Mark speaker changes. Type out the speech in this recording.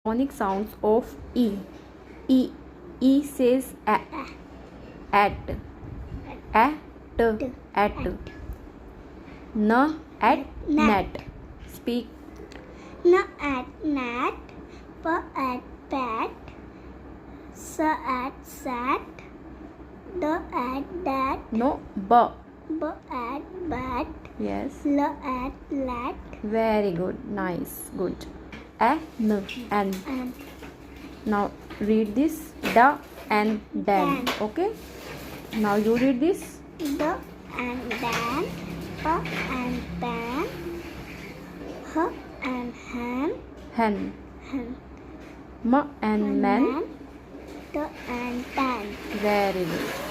Speaker 1: Phonic sounds of E. E. E says at. At. At. N at net. Speak.
Speaker 2: N at nat. P at pat. S at sat. D at dat.
Speaker 1: No. B.
Speaker 2: B at bat.
Speaker 1: Yes.
Speaker 2: L at lat.
Speaker 1: Very good. Nice. Good. N. N.
Speaker 2: And
Speaker 1: Now read this. Da and dan. Okay. Now you read this.
Speaker 2: D and dan. P and pan. H and hen.
Speaker 1: Hen.
Speaker 2: Hen.
Speaker 1: M and man.
Speaker 2: T and tan.
Speaker 1: Very good.